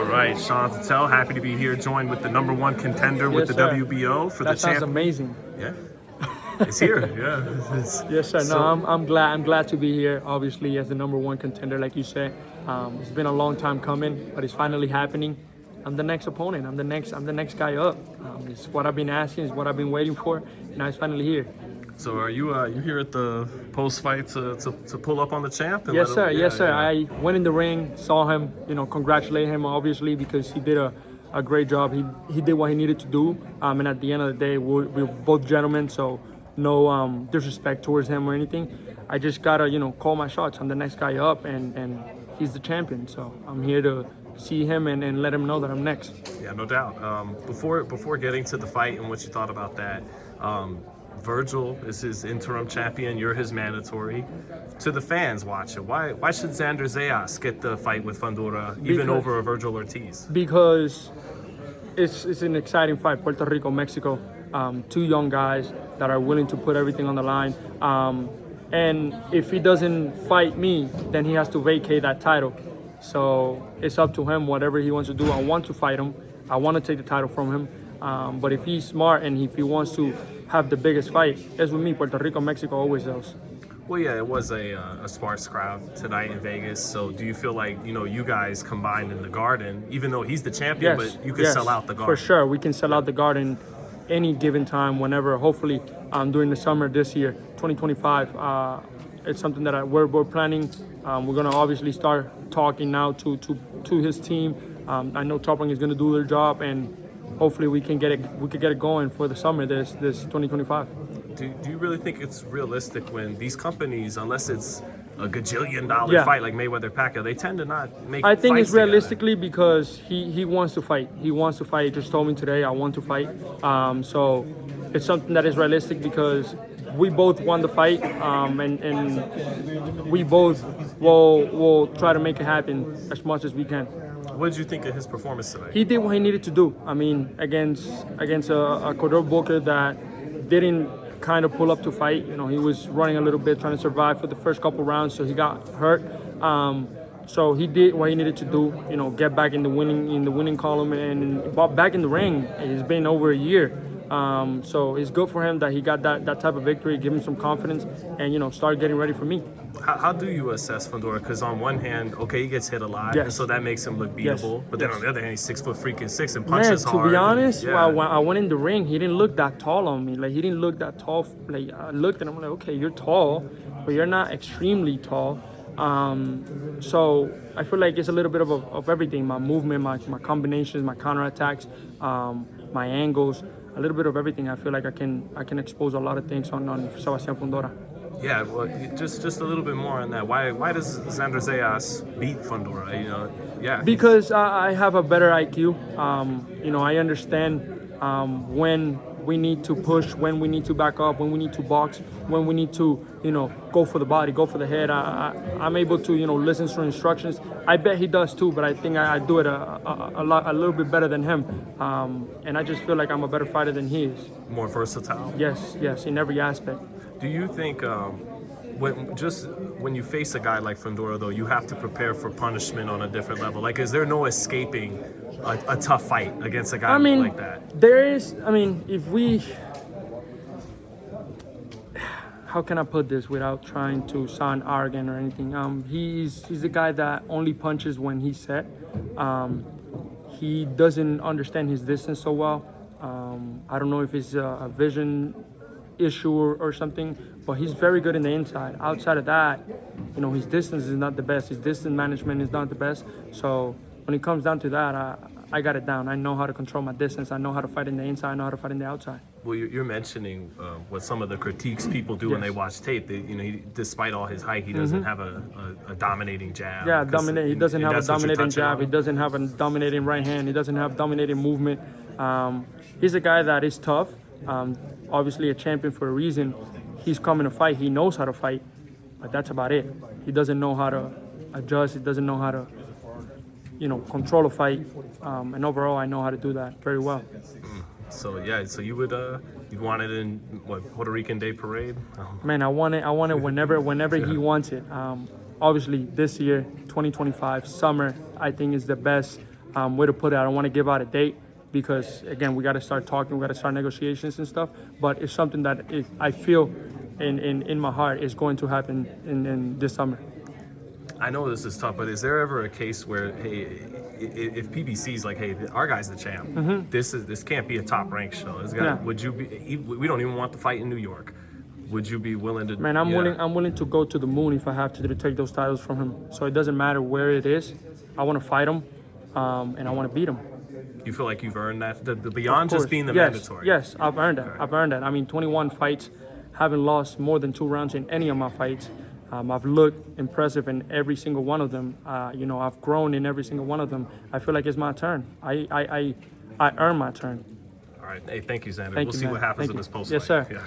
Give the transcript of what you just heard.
All right, Sean Patel, happy to be here, joined with the #1 contender with the sir. WBO for That the sounds champ. amazing. Yeah, it's here. Yeah, Yes, sir. So, No, I'm glad. I'm glad to be here. Obviously, as the #1 contender, like you said, it's been a long time coming, but it's finally happening. I'm the next opponent. I'm the next guy up. It's what I've been asking. It's what I've been waiting for. Now it's finally here. So are you here at the post fight to pull up on the champ? And Yes, let sir. him, Yes, sir. yeah. I went in the ring, saw him. Congratulate him obviously because he did a great job. He did what he needed to do. And at the end of the day, we're both gentlemen. So no disrespect towards him or anything. I just gotta call my shots. I'm the next guy up, and he's the champion. So I'm here to see him and let him know that I'm next. Yeah, no doubt. Before getting to the fight and what you thought about that, Virgil is his interim champion. You're his mandatory. To the fans watching, why should Xander Zayas get the fight with Fundora even over a Virgil Ortiz? Because it's an exciting fight. Puerto Rico, Mexico, two young guys that are willing to put everything on the line. And if he doesn't fight me, then he has to vacate that title. So it's up to him, whatever he wants to do. I want to fight him. I want to take the title from him. But if he's smart and if he wants to have the biggest fight, as with me, Puerto Rico, Mexico always does. Well, yeah, it was a sparse crowd tonight in Vegas. So do you feel like, you guys combined in the Garden, even though he's the champion, but you could sell out the Garden? For sure. We can sell out the Garden any given time, whenever, hopefully during the summer this year, 2025. It's something that we're planning. We're going to obviously start talking now to his team. I know Top Rank is going to do their job, and hopefully we could get it going for the summer this 2025. Do you really think it's realistic when these companies, unless it's a gajillion-dollar fight like Mayweather-Pacquiao, they tend to not make I think fights it's realistically because he wants to fight. He wants to fight. He just told me today, I want to fight. So it's something that is realistic because we both want the fight, and we both will try to make it happen as much as we can. What did you think of his performance tonight? He did what he needed to do. I mean, against a Cordero Booker that didn't kind of pull up to fight. He was running a little bit, trying to survive for the first couple rounds, so he got hurt. So he did what he needed to do. Get back in the winning column and back in the ring. It's been over a year. So it's good for him that he got that type of victory, give him some confidence, and start getting ready for me. How do you assess Fundora? Because on one hand, okay, he gets hit a lot, and so that makes him look beatable. But then on the other hand, he's 6'6" and punches hard. To be honest, when I went in the ring, he didn't look that tall on me. Like, he didn't look that tall. Like, I looked at him, I'm like, okay, you're tall, but you're not extremely tall. So I feel like it's a little bit of everything: my movement, my combinations, my counterattacks, my angles. A little bit of everything. I feel like I can expose a lot of things on Sebastián Fundora. Yeah, well, just a little bit more on that. Why does Xander Zayas beat Fundora? Because I have a better IQ. I understand when we need to push, when we need to back up, when we need to box, when we need to go for the body, go for the head. I'm able to listen to instructions. I bet he does too, but I think I do it a little bit better than him. And I just feel like I'm a better fighter than he is. More versatile. Yes, in every aspect. Do you think when you face a guy like Fundora, though, you have to prepare for punishment on a different level? Like, is there no escaping a tough fight against a guy like that? There is. If we... How can I put this without trying to sound arrogant or anything? He's a guy that only punches when he's set. He doesn't understand his distance so well. I don't know if it's a vision issue or something, but he's very good in the inside. Outside of that, his distance is not the best. His distance management is not the best. So when it comes down to that, I got it down. I know how to control my distance. I know how to fight in the inside. I know how to fight in the outside. Well, you're mentioning what some of the critiques people do when they watch tape. Despite all his height, he doesn't have a dominating jab. Yeah, he doesn't have a dominating jab. He doesn't have a dominating right hand. He doesn't have dominating movement. He's a guy that is tough. Obviously a champion for a reason. He's coming to fight. He knows how to fight, but that's about it. He doesn't know how to adjust. He doesn't know how to, control a fight. And overall, I know how to do that very well. So you would you want it in Puerto Rican Day Parade? Man, I want it whenever he wants it. Obviously this year, 2025 summer, I think is the best way to put it. I don't want to give out a date because, again, we got to start talking, we got to start negotiations and stuff. But it's something that I feel in my heart is going to happen in this summer. I know this is tough, but is there ever a case where, hey, if PBC's like, hey, our guy's the champ, this can't be a top ranked show. Would you be? We don't even want the fight in New York. Would you be willing to? Man, I'm willing to go to the moon if I have to take those titles from him. So it doesn't matter where it is. I want to fight him, and I want to beat him. You feel like you've earned that, the beyond just being the mandatory. Yes, I've earned that. I've earned that. I mean, 21 fights, haven't lost more than 2 rounds in any of my fights. I've looked impressive in every single one of them. I've grown in every single one of them. I feel like it's my turn. I earned my turn. All right. Hey, thank you, Xander. Thank we'll you, see man. what happens Thank in you. this post. Yes, sir. Yeah.